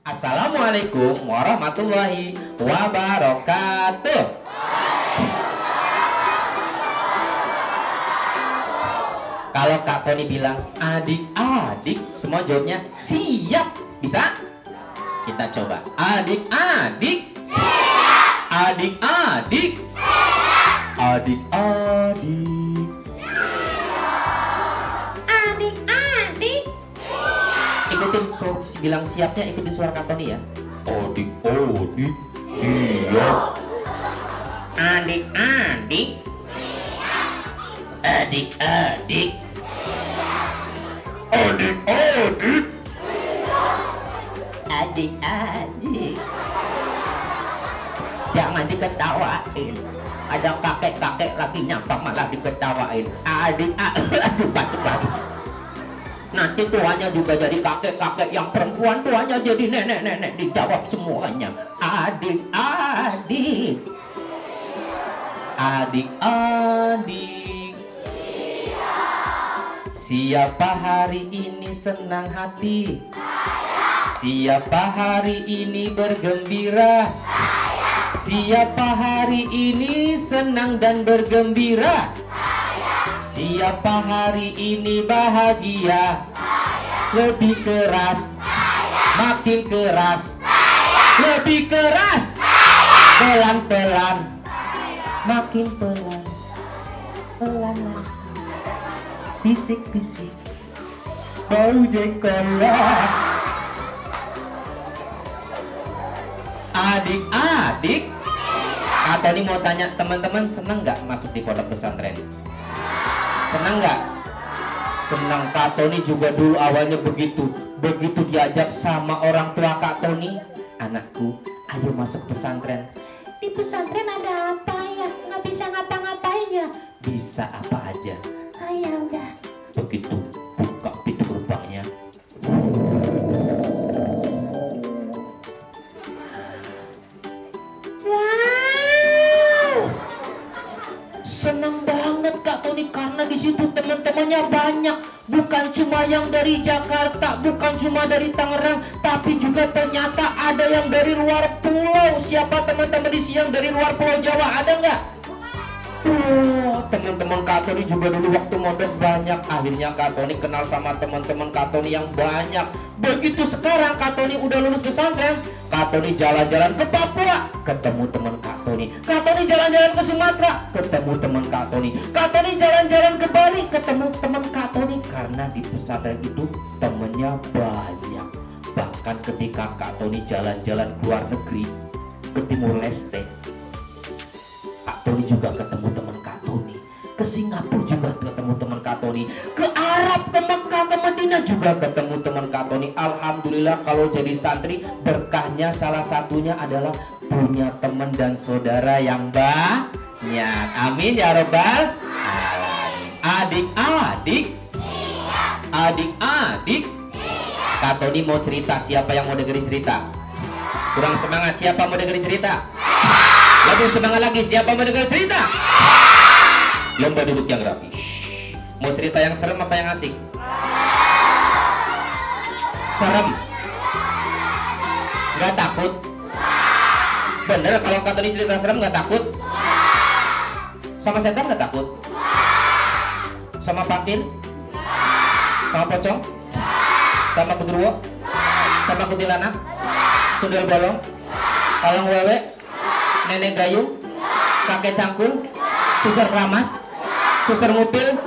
Assalamualaikum warahmatullahi wabarakatuh. Kalau Kak Tony bilang adik-adik, semua jawabnya siap. Bisa? Kita coba. Adik-adik. Adik-adik. Adik-adik. Adik-adik. Ikutin bilang siapnya, ikutin suara Kak Tony ya. Adik-adik siap. Adik-adik. Adik-adik. Adik-adik. Adik-adik. Jangan diketawain. Ada kakek-kakek lagi nyapa malah diketawain. Adik-adik. Aduh, batuk-batuk. Nanti tuanya juga jadi kakek-kakek, yang perempuan tuanya jadi nenek-nenek. Dijawab semuanya. Adik-adik. Adik-adik. Siapa hari ini senang hati? Siapa hari ini bergembira? Siapa hari ini senang dan bergembira? Siapa hari ini bahagia? Lebih keras, makin keras, lebih keras, pelan-pelan, makin pelan, pelan lagi. Bisik-bisik, bau jengkol. Adik-adik, Kak Tony mau tanya, teman-teman senang nggak masuk di pondok pesantren? Senang nggak? Senang. Kak Tony juga dulu awalnya begitu. Begitu diajak sama orang tua Kak Tony, anakku, ayo masuk pesantren. Di pesantren ada apa ya? Nggak bisa ngapa-ngapain ya? Bisa apa aja. Oh ya udah. Begitu buka pintu gerbangnya, wow, senang banget Kak Tony karena di situ teman-temannya banyak. Bukan cuma yang dari Jakarta, bukan cuma dari Tangerang, tapi juga ternyata ada yang dari luar pulau. Siapa teman-teman di sini yang dari luar pulau Jawa? Ada nggak? Teman-teman Kak Tony juga dulu waktu mondok banyak. Akhirnya Kak Tony kenal sama teman-teman Kak Tony yang banyak. Begitu sekarang Kak Tony udah lulus pesantren, Kak Tony jalan-jalan ke Papua, ketemu teman Kak Tony. Kak Tony jalan-jalan ke Sumatera, ketemu teman Kak Tony. Kak Tony jalan-jalan ke Bali, ketemu teman Kak Tony. Karena di pesantren itu temennya banyak. Bahkan ketika Kak Tony jalan-jalan ke luar negeri, ke Timur Leste, Kak Tony juga ketemu teman Kak Tony. Ke Singapura juga ketemu teman Kak Tony. Ke Arab, ke Mekah, ke Madinah juga ketemu teman Kak Tony. Alhamdulillah kalau jadi santri, berkahnya salah satunya adalah punya teman dan saudara yang banyak. Amin ya robbal alamin. Adik-adik, adik-adik, Kak Tony mau cerita. Siapa yang mau dengerin cerita? Kurang semangat, siapa mau dengerin cerita? Lebih semangat lagi, siapa mau dengar cerita? Lomba duduk yang rapi. Mau cerita yang serem apa yang asik? Serem. Nggak takut? Bener kalau Kak Tony cerita serem nggak takut? Sama setan nggak takut? Sama pakin? Sama pocong? Sama kedruwo? Sama kuntilanak? Sundel bolong? Kalong wewe? Nenek gayung, kakek cangkul, suster keramas, suster ngupil.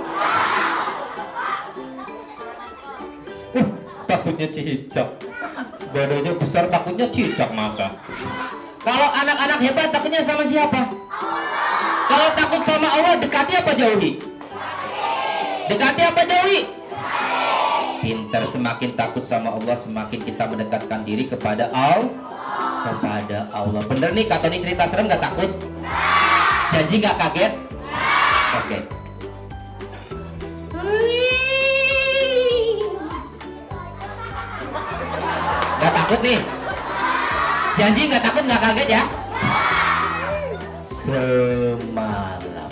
Takutnya cicak. Badannya besar, takutnya cicak masa. Kalau anak-anak hebat takutnya sama siapa? Kalau takut sama Allah, dekati apa jauhi? Dekati apa jauhi? Pintar, semakin takut sama Allah, semakin kita mendekatkan diri kepada Allah. Kepada Allah. Bener nih Kak Tony cerita serem nggak takut? Janji nggak kaget? Oke. Nggak takut nih? Janji nggak takut, nggak kaget ya? Semalam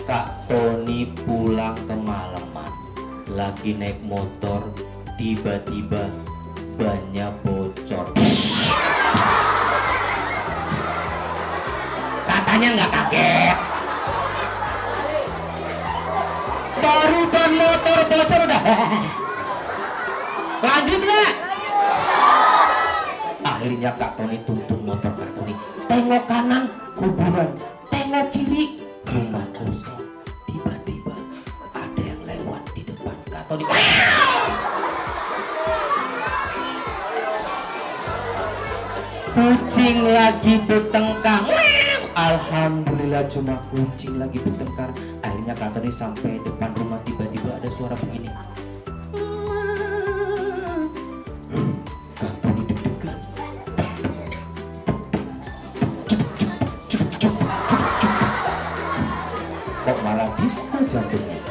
Kak Tony pulang kemalaman, lagi naik motor, tiba-tiba bannya bocor. Katanya nggak kaget. Baru ban motor bocor udah. Lanjut nggak? Akhirnya Kak Tony tuntun motor Kak Tony. Tengok kanan, kuburan. Tengok kiri, rumah kosong. Tiba-tiba ada yang lewat di depan Kak Tony. Kucing lagi bertengkar. Alhamdulillah cuma kucing lagi bertengkar. Akhirnya Kak Tony sampai depan rumah, tiba-tiba ada suara begini. Kak Tony deg-degan. Kok malah disco jantungnya?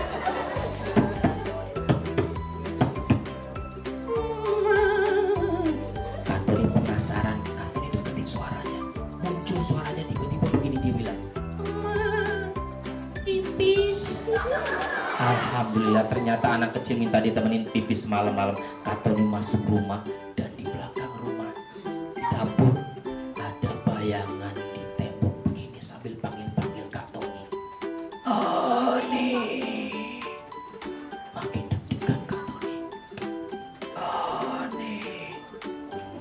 Kak Tony penasaran, Kak Tony deketin suaranya. Muncul suaranya tiba-tiba begini, dia bilang, Pipis. alhamdulillah ternyata anak kecil minta ditemenin pipis malam-malam. Kak Tony masuk rumah dan di belakang rumah, di dapur, ada bayangan di tembok begini sambil panggil-panggil Kak Tony. Ani. Makin deg-degan Kak Tony. Ani.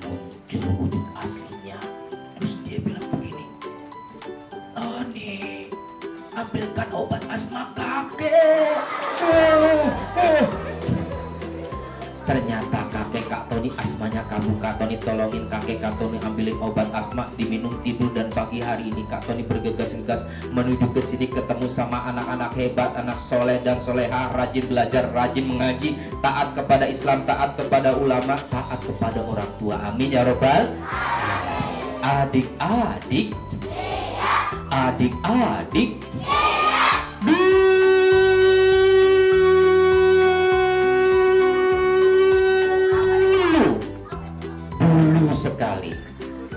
Muncul wujud aslinya. Terus dia bilang begini. Ani, ambilkan obat asma kakek. Ternyata kakek Kak Tony asmanya kambuh. Kak Tony tolongin kakek Kak Tony ambilin obat asma, diminum, tidur, dan pagi hari ini Kak Tony bergegas-gegas menuju ke sini, ketemu sama anak-anak hebat, anak soleh dan solehah, rajin belajar, rajin mengaji, taat kepada Islam, taat kepada ulama, taat kepada orang tua. Amin ya robbal. Adik-adik, adik-adik, dulu sekali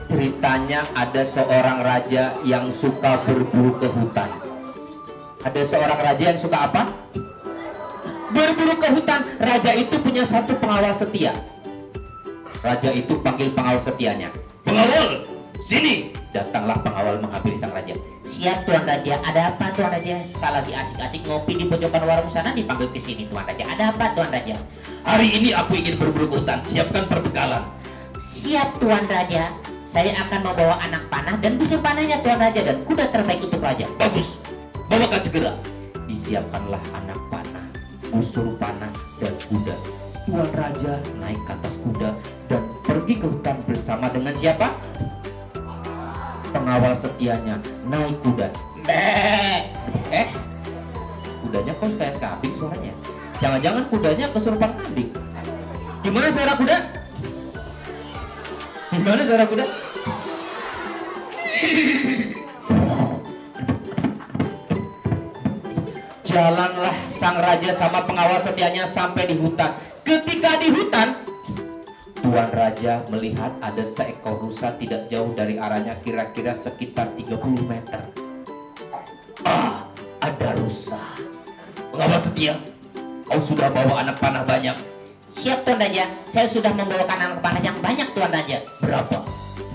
ceritanya ada seorang raja yang suka berburu ke hutan. Ada seorang raja yang suka apa? Berburu ke hutan. Raja itu punya satu pengawal setia. Raja itu panggil pengawal setianya. Pengawal, sini. Datanglah pengawal menghampiri sang raja. Siap Tuan Raja, ada apa Tuan Raja? Saya lagi asik-asik ngopi di pojokan warung sana, dipanggil ke sini Tuan Raja. Ada apa Tuan Raja? Hari ini aku ingin berburu ke hutan, siapkan perbekalan. Siap Tuan Raja, saya akan membawa anak panah dan busur panahnya Tuan Raja, dan kuda terbaik untuk raja. Bagus, bawakan segera. Disiapkanlah anak panah, busur panah, dan kuda. Tuan Raja naik ke atas kuda dan pergi ke hutan bersama dengan siapa? Pengawal setianya naik kuda. Kudanya kok kayak kambing suaranya? Jangan-jangan kudanya kesurupan kambing. Gimana suara kuda? Gimana suara kuda? Jalanlah sang raja sama pengawal setianya sampai di hutan. Ketika di hutan, Tuan Raja melihat ada seekor rusa tidak jauh dari arahnya, kira-kira sekitar 30 meter. Ah, ada rusa. Pengawal setia, kau sudah bawa anak panah banyak? Siap Tuan Raja, saya sudah membawakan anak panah yang banyak Tuan Raja. Berapa?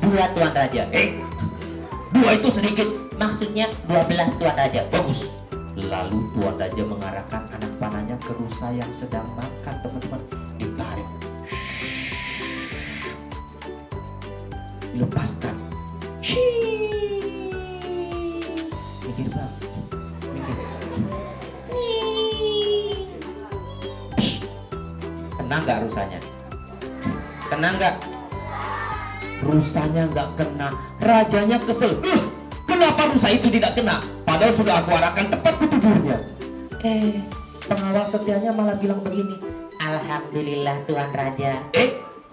2 Tuan Raja. 2 itu sedikit. Maksudnya 12 Tuan Raja. Bagus. Lalu Tuan Raja mengarahkan anak panahnya ke rusa yang sedang makan, teman-teman. Ditarik. Dilepaskan. Mikir bang, mikir. Kena nggak rusanya? Kena nggak? Rusanya nggak kena. Rajanya kesel. Kenapa rusa itu tidak kena? Padahal sudah aku arahkan tepat ke tubuhnya. Pengawal setianya malah bilang begini. Alhamdulillah Tuan Raja.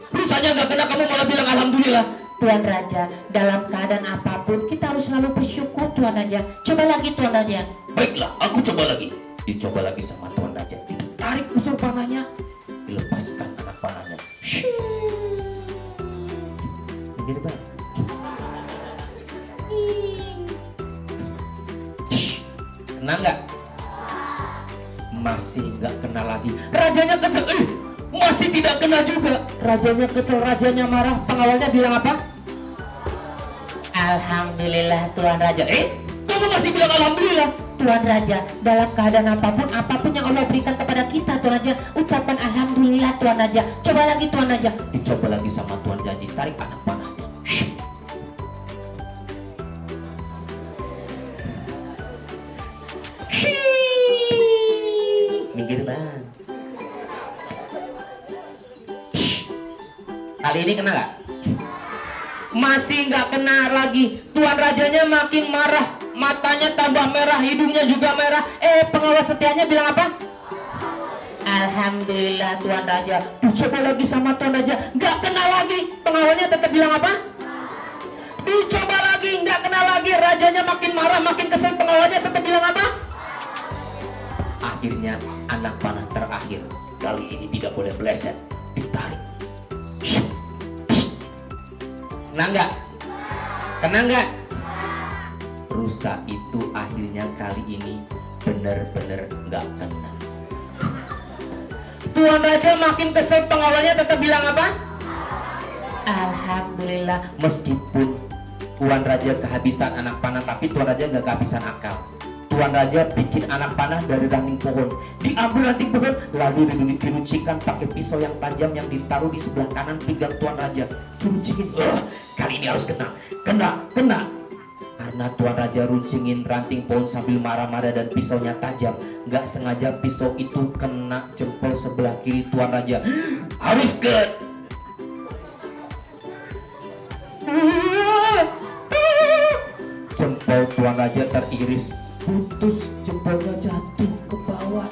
Rusanya nggak kena, kamu malah bilang alhamdulillah. Tuan Raja, dalam keadaan apapun kita harus selalu bersyukur Tuan Raja. Coba lagi Tuan Raja. Baiklah, aku coba lagi. Dicoba lagi sama Tuan Raja. Tarik busur panahnya, dilepaskan anak panahnya. Begini bang. Kena nggak? Masih nggak kena lagi. Rajanya kesel, masih tidak kena juga. Rajanya kesel, rajanya marah. Pengawalnya bilang apa? Alhamdulillah Tuan Raja. Kamu masih bilang alhamdulillah? Tuan Raja, dalam keadaan apapun yang Allah berikan kepada kita, Tuan Raja, ucapan alhamdulillah, Tuan Raja. Coba lagi, Tuan Raja. Dicoba lagi sama Tuan Janji. Tarik anak panahnya. Minggir bang. Kali ini kena gak? Masih nggak kena lagi. Tuan Rajanya makin marah, matanya tambah merah, hidungnya juga merah. Pengawal setianya bilang apa? Alhamdulillah Tuan Raja. Dicoba lagi sama Tuan Raja, nggak kena lagi. Pengawalnya tetap bilang apa? Dicoba lagi, nggak kena lagi. Rajanya makin marah, makin kesel. Pengawalnya tetap bilang apa? Akhirnya anak panah terakhir kali ini tidak boleh meleset, ditarik. Kena nggak? Kena nggak? Rusa itu akhirnya kali ini bener-bener nggak kena. Tuan Raja makin kesel, pengawalnya tetap bilang apa? Alhamdulillah. Meskipun Tuan Raja kehabisan anak panah, tapi Tuan Raja nggak kehabisan akal. Tuan Raja bikin anak panah dari ranting pohon, diambil ranting pohon, lalu diruncikan pakai pisau yang tajam yang ditaruh di sebelah kanan pinggang Tuan Raja. Diruncikin, kali ini harus kena. Karena Tuan Raja runcingin ranting pohon sambil marah-marah dan pisaunya tajam, nggak sengaja pisau itu kena jempol sebelah kiri Tuan Raja. Harus ke jempol Tuan Raja teriris, putus, jempolnya jatuh ke bawah.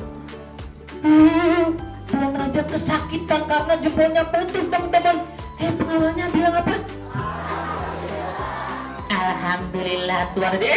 Tuan Raja kesakitan karena jempolnya putus, teman-teman. Pengawalnya bilang apa? Alhamdulillah Tuan Raja.